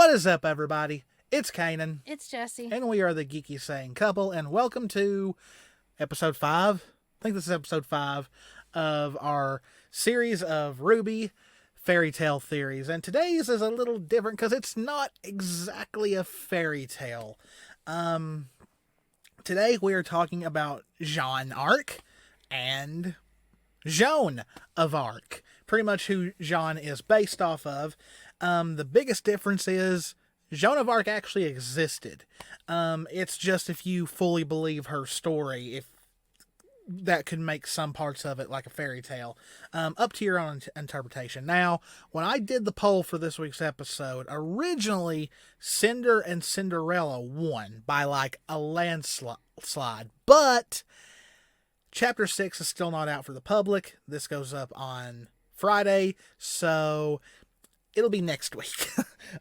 What is up, everybody? It's Kanan. It's Jessie. And we are the Geeky Saying Couple, and welcome to episode 5. I think this is episode 5 of our series of RWBY Fairytale theories. And today's is a little different because it's not exactly a fairy tale. Today we are talking about Jeanne Arc and Jaune of Arc. Pretty much who Jeanne is based off of. The biggest difference is Joan of Arc actually existed. It's just if you fully believe her story, if that could make some parts of it like a fairy tale. Up to your own interpretation. Now, when I did the poll for this week's episode, originally Cinder and Cinderella won by like a landslide. But Chapter 6 is still not out for the public. This goes up on Friday, so it'll be next week.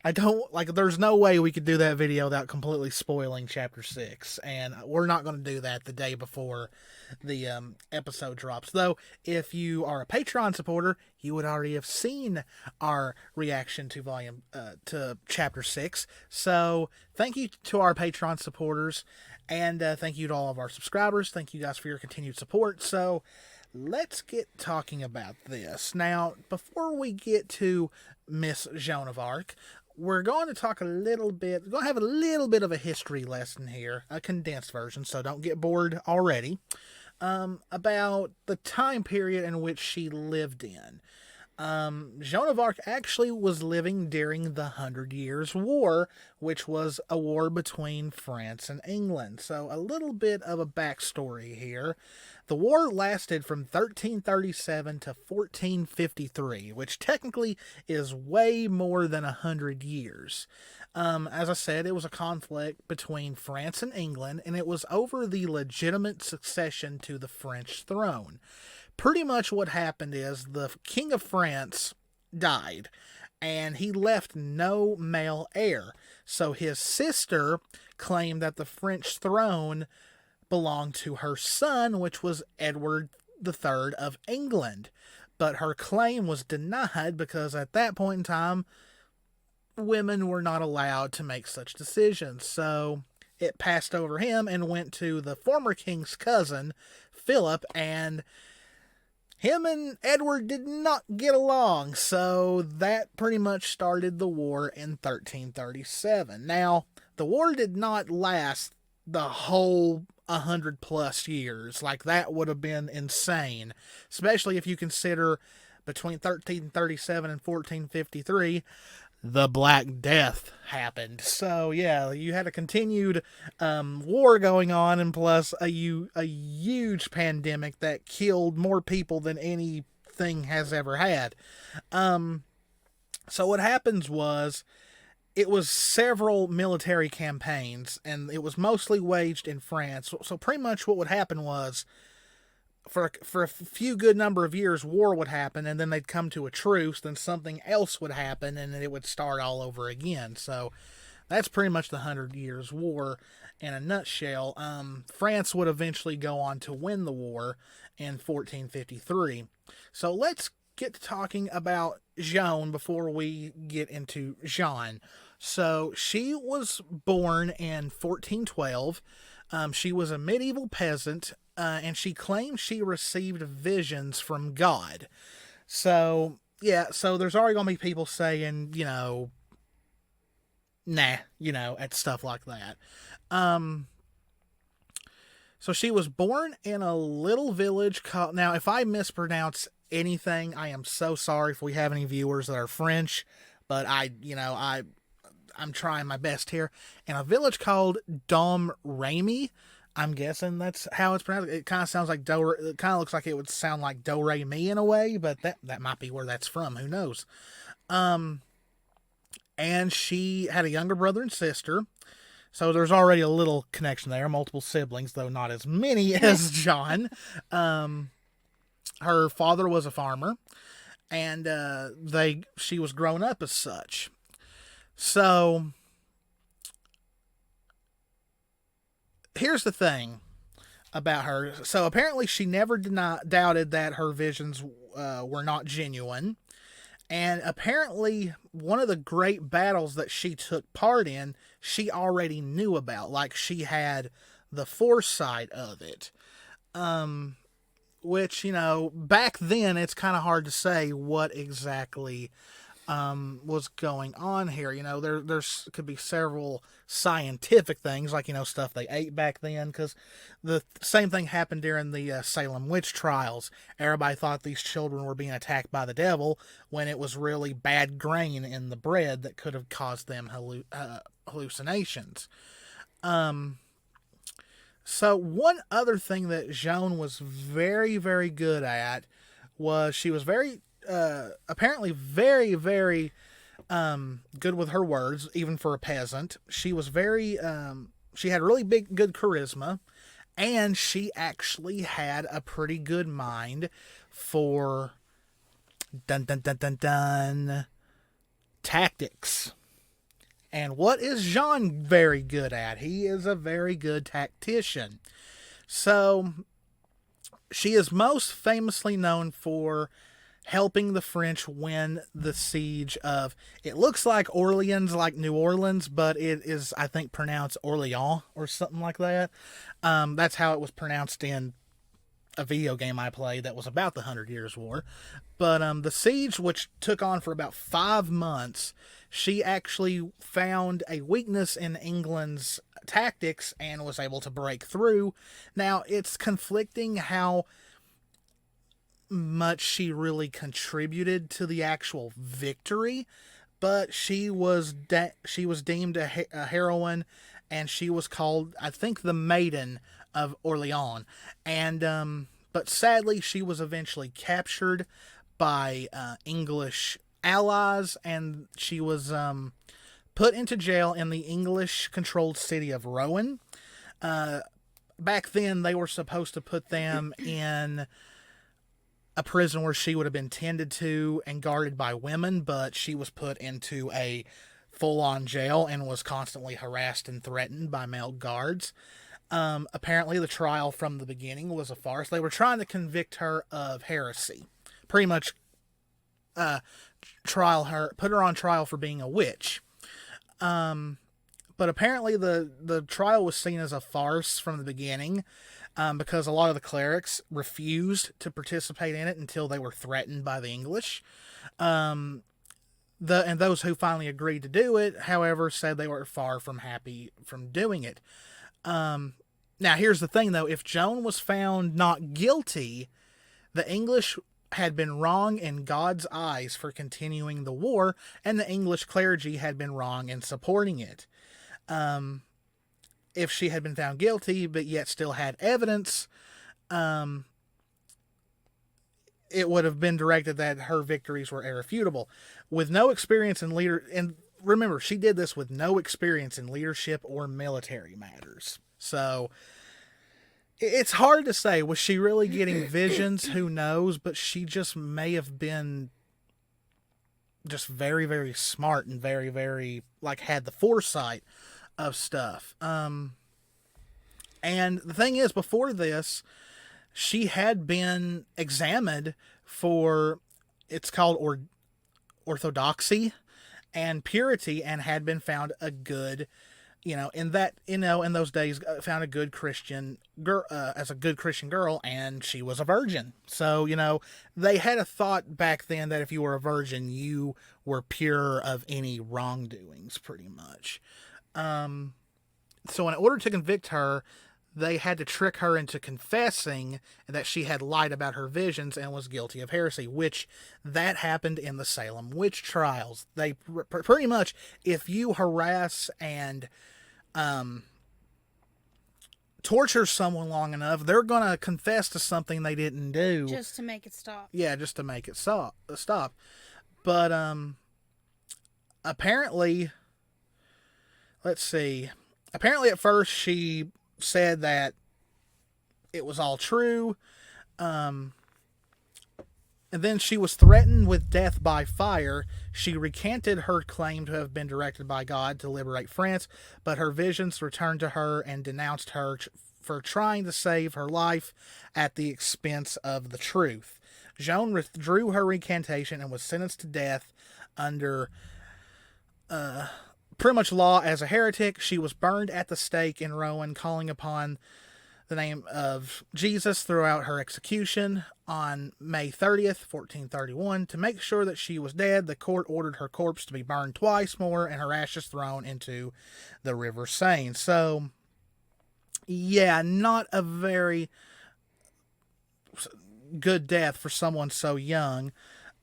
There's no way we could do that video without completely spoiling Chapter 6, and we're not going to do that the day before the episode drops. Though, if you are a Patreon supporter, you would already have seen our reaction to Chapter 6. So, thank you to our Patreon supporters, and thank you to all of our subscribers. Thank you guys for your continued support. So, let's get talking about this. Now, before we get to Miss Joan of Arc, we're going to talk a little bit, we're going to have a little bit of a history lesson here, a condensed version, so don't get bored already, about the time period in which she lived in. Joan of Arc actually was living during the 100 Years' War, which was a war between France and England. So a little bit of a backstory here. The war lasted from 1337 to 1453, which technically is way more than 100 years. As I said, it was a conflict between France and England, and it was over the legitimate succession to the French throne. Pretty much what happened is the King of France died, and he left no male heir. So his sister claimed that the French throne belonged to her son, which was Edward III of England. But her claim was denied because at that point in time, women were not allowed to make such decisions. So it passed over him and went to the former king's cousin, Philip, and him and Edward did not get along, so that pretty much started the war in 1337. Now, the war did not last the whole 100 plus years. Like, that would have been insane, especially if you consider between 1337 and 1453, the Black Death happened. So, yeah, you had a continued war going on, and plus a huge pandemic that killed more people than anything has ever had. So what happens was, it was several military campaigns, and it was mostly waged in France. So pretty much what would happen was, for a few good number of years, war would happen, and then they'd come to a truce, then something else would happen, and it would start all over again. So that's pretty much the 100 Years' War in a nutshell. France would eventually go on to win the war in 1453. So let's get to talking about Joan before we get into Jeanne. So she was born in 1412. She was a medieval peasant, and she claimed she received visions from God. So, yeah, so there's already going to be people saying, at stuff like that. So she was born in a little village called, now if I mispronounce anything, I am so sorry if we have any viewers that are French, but I'm trying my best here. In a village called Domremy, I'm guessing that's how it's pronounced. It kind of sounds like it kind of looks like it would sound like Do-Re-Mi in a way, but that might be where that's from. Who knows? And she had a younger brother and sister. So there's already a little connection there. Multiple siblings, though not as many as John. Her father was a farmer, and she was grown up as such. So here's the thing about her. So apparently she never doubted that her visions were not genuine, And apparently, one of the great battles that she took part in, she already knew about. Like, she had the foresight of it. Which, back then, it's kind of hard to say what exactly was going on here. There's could be several scientific things, like, stuff they ate back then, because the same thing happened during the Salem witch trials. Everybody thought these children were being attacked by the devil when it was really bad grain in the bread that could have caused them hallucinations. So one other thing that Joan was very, very good at was she was apparently very, very good with her words, even for a peasant. She was she had really good charisma, and she actually had a pretty good mind for tactics. And what is Jean very good at? He is a very good tactician. So, she is most famously known for helping the French win the siege of, it looks like Orleans, like New Orleans, but it is, I think, pronounced Orleans or something like that. That's how it was pronounced in a video game I played that was about the 100 Years' War. But the siege, which took on for about 5 months, she actually found a weakness in England's tactics and was able to break through. Now, it's conflicting how much she really contributed to the actual victory, but she was deemed a heroine, and she was called, I think, the Maiden of Orleans. And but sadly, she was eventually captured by English allies, and she was put into jail in the English-controlled city of Rouen. Back then, they were supposed to put them in a prison where she would have been tended to and guarded by women, but she was put into a full-on jail and was constantly harassed and threatened by male guards. Apparently, the trial from the beginning was a farce. They were trying to convict her of heresy. Pretty much put her on trial for being a witch. But apparently the trial was seen as a farce from the beginning, because a lot of the clerics refused to participate in it until they were threatened by the English. And those who finally agreed to do it, however, said they were far from happy from doing it. Now, here's the thing, though. If Joan was found not guilty, the English had been wrong in God's eyes for continuing the war, and the English clergy had been wrong in supporting it. If she had been found guilty, but yet still had evidence, it would have been directed that her victories were irrefutable. With no experience in and remember, she did this with no experience in leadership or military matters. So, it's hard to say. Was she really getting visions? Who knows? But she just may have been just very, very smart and very, very, had the foresight of stuff. And the thing is, before this, she had been examined for, it's called orthodoxy and purity, and had been found a good, in those days, found a good Christian girl, as a good Christian girl, and she was a virgin. So, they had a thought back then that if you were a virgin, you were pure of any wrongdoings, pretty much. So in order to convict her, they had to trick her into confessing that she had lied about her visions and was guilty of heresy, which that happened in the Salem witch trials. They pretty much, if you harass and torture someone long enough, they're going to confess to something they didn't do. Just to make it stop. Yeah, just to make it stop. But apparently, let's see. Apparently at first she said that it was all true. And then she was threatened with death by fire. She recanted her claim to have been directed by God to liberate France, but her visions returned to her and denounced her for trying to save her life at the expense of the truth. Joan withdrew her recantation and was sentenced to death under pretty much law as a heretic. She was burned at the stake in Rowan, calling upon the name of Jesus throughout her execution on May 30th, 1431. To make sure that she was dead, the court ordered her corpse to be burned twice more and her ashes thrown into the River Seine. So, yeah, not a very good death for someone so young.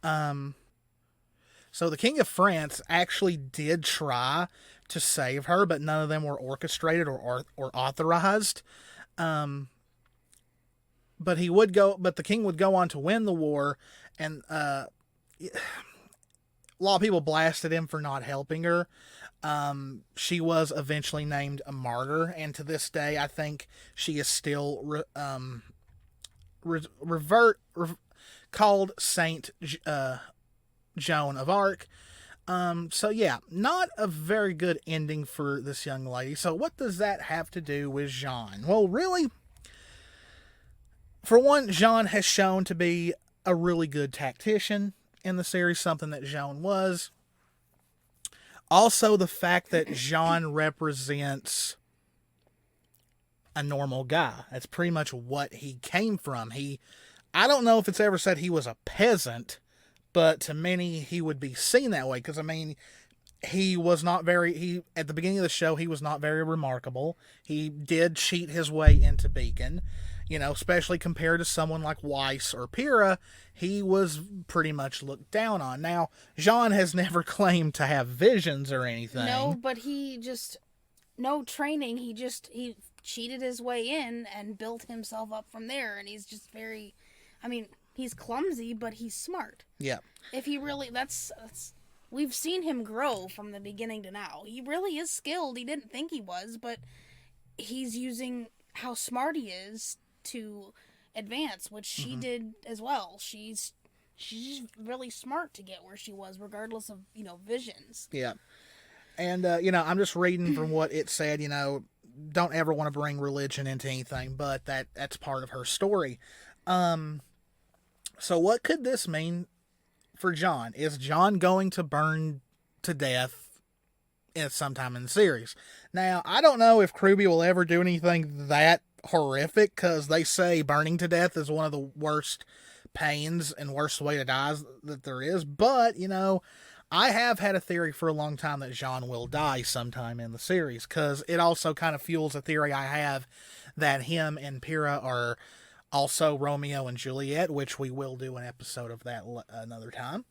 So the King of France actually did try to save her, but none of them were orchestrated or authorized. But the king would go on to win the war, and a lot of people blasted him for not helping her. She was eventually named a martyr, and to this day, I think she is still called Saint Joan of Arc. So yeah, not a very good ending for this young lady. So what does that have to do with Jean? Well, really, for one, Jean has shown to be a really good tactician in the series, something that Jean was. Also, the fact that Jean represents a normal guy. That's pretty much what he came from. I don't know if it's ever said he was a peasant, but to many, he would be seen that way. Because, I mean, he was not very... At the beginning of the show, he was not very remarkable. He did cheat his way into Beacon. You know, especially compared to someone like Weiss or Pyrrha, he was pretty much looked down on. Now, Jean has never claimed to have visions or anything. No, but no training. He cheated his way in and built himself up from there. And he's just very... I mean, he's clumsy, but he's smart. Yeah. If he really... We've seen him grow from the beginning to now. He really is skilled. He didn't think he was, but he's using how smart he is to advance, which she did as well. She's really smart to get where she was, regardless of, visions. Yeah. And, I'm just reading from what it said, don't ever want to bring religion into anything, but that's part of her story. So what could this mean for John? Is John going to burn to death sometime in the series? Now, I don't know if RWBY will ever do anything that horrific, because they say burning to death is one of the worst pains and worst way to die that there is. But, I have had a theory for a long time that Jean will die sometime in the series, because it also kind of fuels a theory I have that him and Pyrrha are also Romeo and Juliet, which we will do an episode of that another time.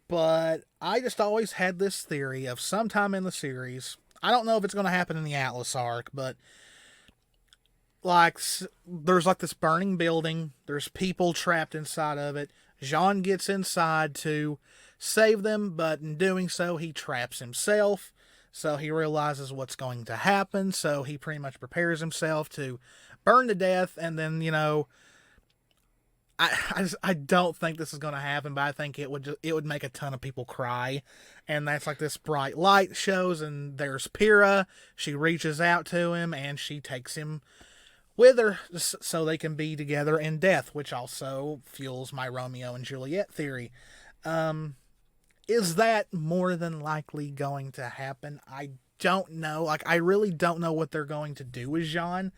But I just always had this theory of sometime in the series, I don't know if it's going to happen in the Atlas arc, but there's this burning building, there's people trapped inside of it. Jean gets inside to save them, but in doing so, he traps himself. So he realizes what's going to happen, so he pretty much prepares himself to burn to death, and then, I don't think this is going to happen, but I think it would make a ton of people cry. And that's this bright light shows, and there's Pyrrha. She reaches out to him, and she takes him with her so they can be together in death, which also fuels my Romeo and Juliet theory. Is that more than likely going to happen? I don't know. I really don't know what they're going to do with Jean.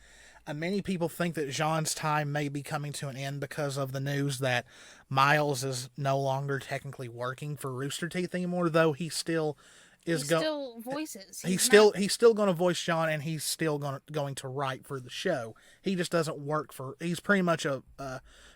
Many people think that Jean's time may be coming to an end because of the news that Miles is no longer technically working for Rooster Teeth anymore, though he still is still voices. He's still going to voice Jean, and he's still going to write for the show. He just doesn't work for. He's pretty much a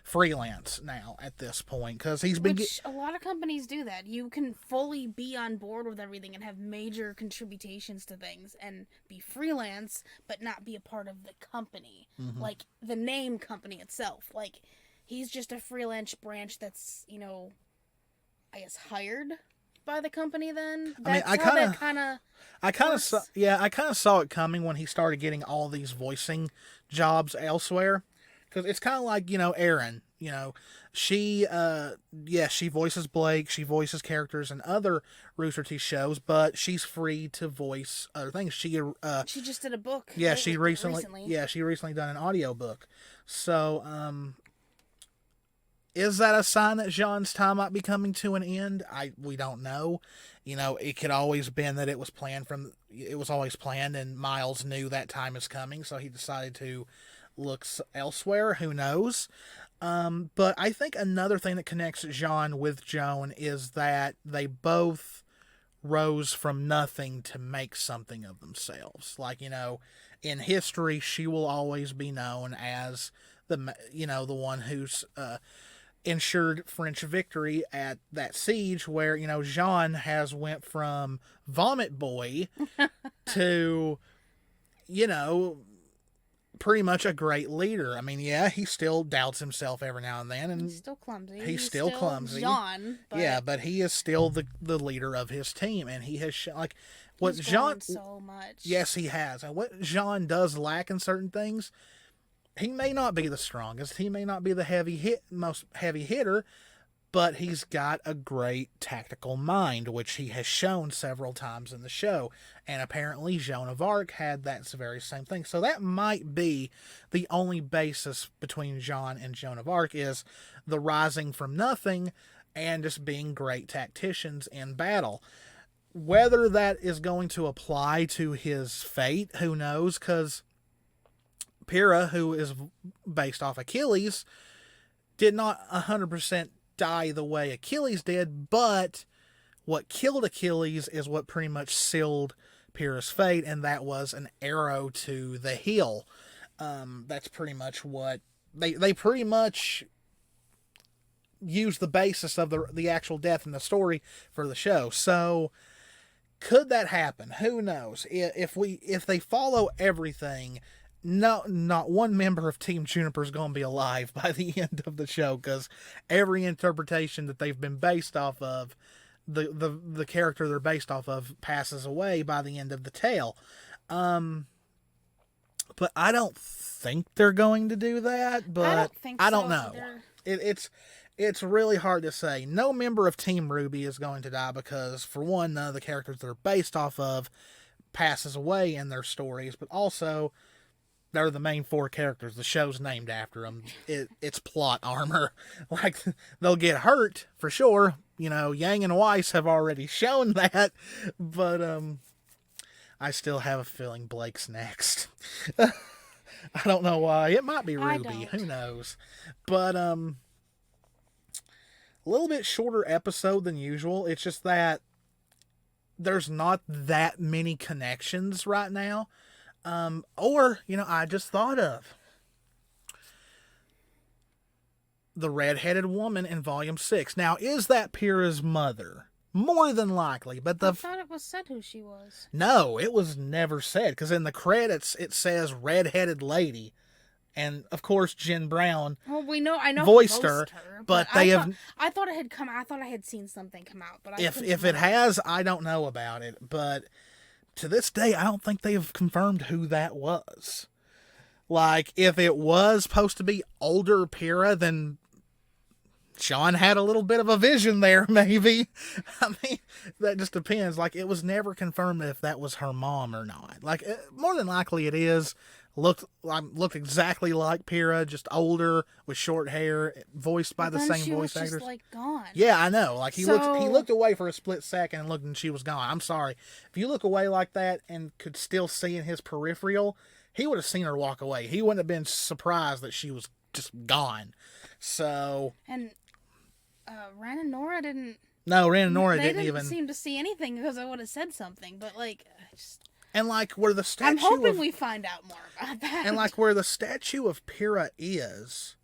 freelance now at this point, because he's been. Which a lot of companies do that. You can fully be on board with everything and have major contributions to things and be freelance, but not be a part of the company, like the name company itself. He's just a freelance branch that's I guess hired by the company. Then I kind of saw it coming when he started getting all these voicing jobs elsewhere, because it's kind of like Erin. She voices Blake, she voices characters in other Rooster Teeth shows, but she's free to voice other things. She just did a book. Yeah, she recently done an audiobook. So Is that a sign that Jean's time might be coming to an end? We don't know. You know, it could always been that it was always planned, and Miles knew that time is coming, so he decided to look elsewhere. Who knows? But I think another thing that connects Jean with Joan is that they both rose from nothing to make something of themselves. Like, you know, in history, she will always be known as the one who's ensured French victory at that siege, where, you know, Jean has went from vomit boy to, you know, pretty much a great leader. I mean, yeah, he still doubts himself every now and then, and he's still clumsy. He's still clumsy. Jean, but yeah, but he is still the leader of his team, and he has like what he's Jean grown so much. Yes, he has. And what Jean does lack in certain things, he may not be the strongest, he may not be the most heavy hitter, but he's got a great tactical mind, which he has shown several times in the show. And apparently Joan of Arc had that very same thing. So that might be the only basis between Jean and Joan of Arc, is the rising from nothing and just being great tacticians in battle. Whether that is going to apply to his fate, who knows, because Pyrrha, who is based off Achilles, did not 100% die the way Achilles did, but what killed Achilles is what pretty much sealed Pyrrha's fate, and that was an arrow to the heel. That's pretty much what they pretty much use the basis of the actual death in the story for the show. So could that happen? Who knows? If they follow everything, not one member of Team Juniper is going to be alive by the end of the show, because every interpretation that they've been based off of, the character they're based off of, passes away by the end of the tale. But I don't think they're going to do that. But I don't know. It's really hard to say. No member of Team RWBY is going to die because, for one, none of the characters they're based off of passes away in their stories, but also they're the main four characters. The show's named after them. It's plot armor. Like, they'll get hurt, for sure. You know, Yang and Weiss have already shown that. But, I still have a feeling Blake's next. I don't know why. It might be RWBY. Who knows? But, a little bit shorter episode than usual. It's just that there's not that many connections right now. Or, you know, I just thought of the redheaded woman in Volume 6. Now, is that Pyrrha's mother? More than likely, but I thought it was said who she was. No, it was never said, because in the credits it says redheaded lady. And of course, Jen Brown. Well, I know voiced her, but I thought it had come. I thought I had seen something come out, but if it has, I don't know about it. But to this day, I don't think they've confirmed who that was. Like, if it was supposed to be older Pyrrha, then Sean had a little bit of a vision there, maybe. I mean, that just depends. Like, it was never confirmed if that was her mom or not. Like, more than likely it is. Looked exactly like Pyrrha, just older with short hair, voiced by the same voice actors. Just, like, gone. Yeah, I know. Like, he looked away for a split second and looked, and she was gone. I'm sorry. If you look away like that and could still see in his peripheral, he would have seen her walk away. He wouldn't have been surprised that she was just gone. So. And Ren and Nora didn't. No, Ren and Nora didn't even seem to see anything, because I would have said something. But, like, and, like, where the statue I'm hoping we find out more about that. And, like, where the statue of Pyrrha is,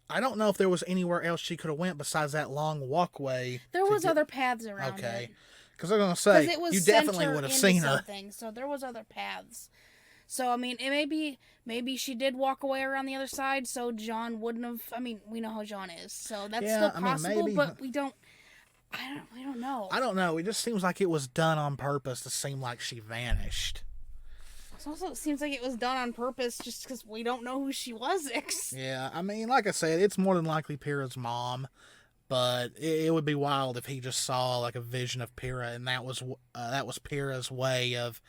I don't know if there was anywhere else she could have went besides that long walkway. There was other paths around it. Okay. Because I was going to say, you definitely would have seen her. So there was other paths. So, I mean, it maybe she did walk away around the other side, so John wouldn't have. I mean, we know how John is, so that's still possible, maybe, but we don't know. I don't know. It just seems like it was done on purpose to seem like she vanished. It also seems like it was done on purpose just because we don't know who she was. Yeah, I mean, like I said, it's more than likely Pyrrha's mom, but it would be wild if he just saw, like, a vision of Pyrrha, and that was Pyrrha's way of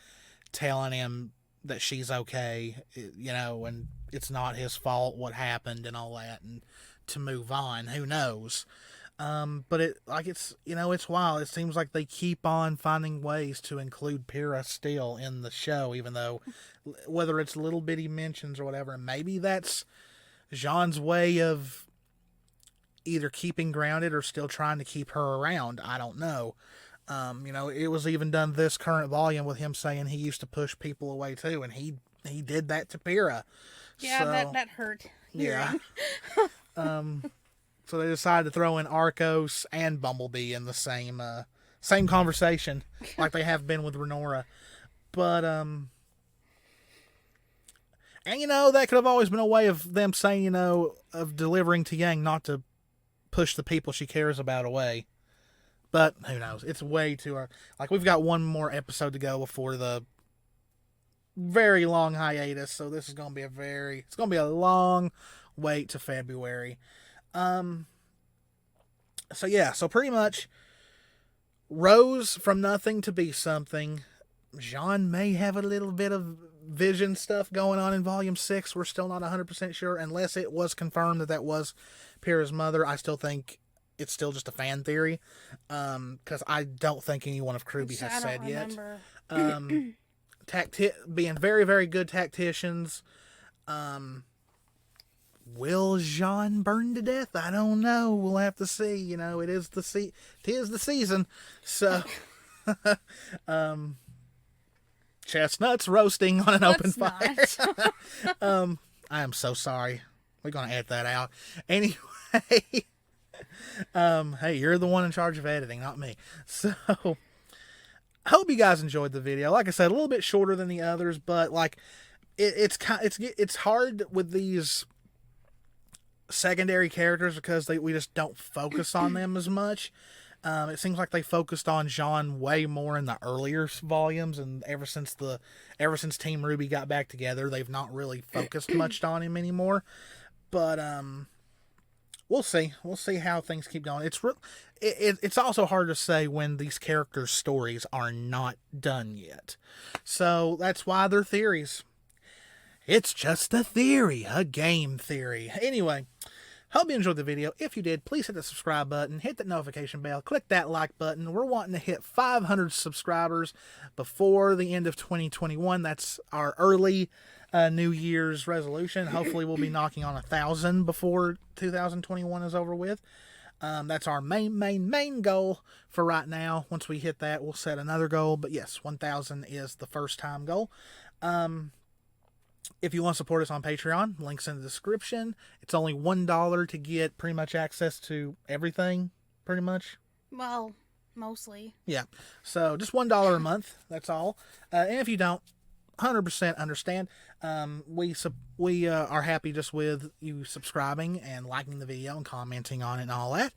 telling him that she's okay, you know, and it's not his fault what happened and all that, and to move on. Who knows? But it's wild. It seems like they keep on finding ways to include Pyrrha still in the show, even though whether it's little bitty mentions or whatever, maybe that's Jean's way of either keeping grounded or still trying to keep her around. I don't know. It was even done this current volume with him saying he used to push people away too, and he did that to Pyrrha. Yeah, so, that hurt. Yeah. So they decided to throw in Arcos and Bumblebee in the same conversation, like they have been with Renora. But and that could have always been a way of them saying, of delivering to Yang not to push the people she cares about away. But who knows? It's way too early. Like, we've got one more episode to go before the very long hiatus, so this is going to be a long wait to February. So pretty much Rose from nothing to be something. Jean may have a little bit of vision stuff going on in Volume 6. We're still not 100% sure, unless it was confirmed that was Pyrrha's mother. I still think it's still just a fan theory, because I don't think anyone of RWBY has said yet. Being very, very good tacticians. Will Jean burn to death? I don't know. We'll have to see. It is the season. So, chestnuts roasting on an open fire. I am so sorry. We're gonna edit that out anyway. Hey, you're the one in charge of editing, not me. So, I hope you guys enjoyed the video. Like I said, a little bit shorter than the others, but it's hard with these secondary characters because we just don't focus on them as much. It seems like they focused on Jean way more in the earlier volumes, and ever since Team RWBY got back together, they've not really focused much on him anymore. But we'll see. We'll see how things keep going. It's also hard to say when these characters' stories are not done yet. So that's why they're theories. It's just a theory, a game theory. Anyway, hope you enjoyed the video. If you did, please hit the subscribe button, hit that notification bell, click that like button. We're wanting to hit 500 subscribers before the end of 2021. That's our early New Year's resolution. Hopefully we'll be knocking on 1,000 before 2021 is over with. That's our main goal for right now. Once we hit that, we'll set another goal. But yes, 1,000 is the first time goal. If you want to support us on Patreon, links in the description. It's only $1 to get pretty much access to everything, pretty much. Well, mostly. Yeah. So just $1 a month. That's all. And if you don't, 100% understand. We are happy just with you subscribing and liking the video and commenting on it and all that.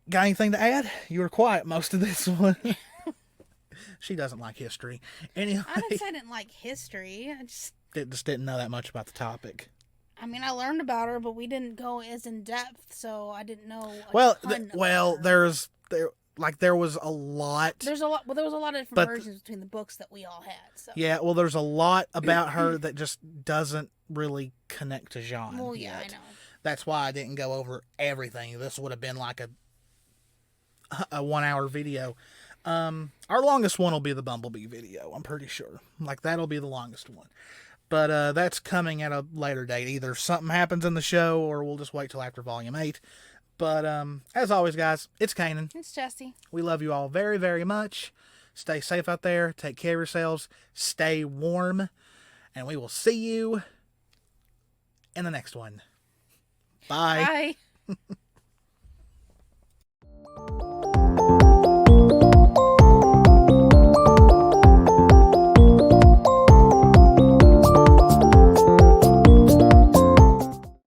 Got anything to add? You were quiet most of this one. She doesn't like history. Anyway, I didn't say I didn't like history. I just didn't know that much about the topic. I mean, I learned about her, but we didn't go as in depth, so I didn't know. There was a lot. There was a lot of different versions between the books that we all had. So. Yeah, well, there's a lot about her that just doesn't really connect to Jean. Well, yeah, yet. I know. That's why I didn't go over everything. This would have been like a 1 hour video. Our longest one will be the Bumblebee video, I'm pretty sure. That'll be the longest one. But that's coming at a later date. Either something happens in the show, or we'll just wait till after Volume 8. But as always, guys, it's Kanan. It's Jessie. We love you all very, very much. Stay safe out there. Take care of yourselves. Stay warm. And we will see you in the next one. Bye. Bye.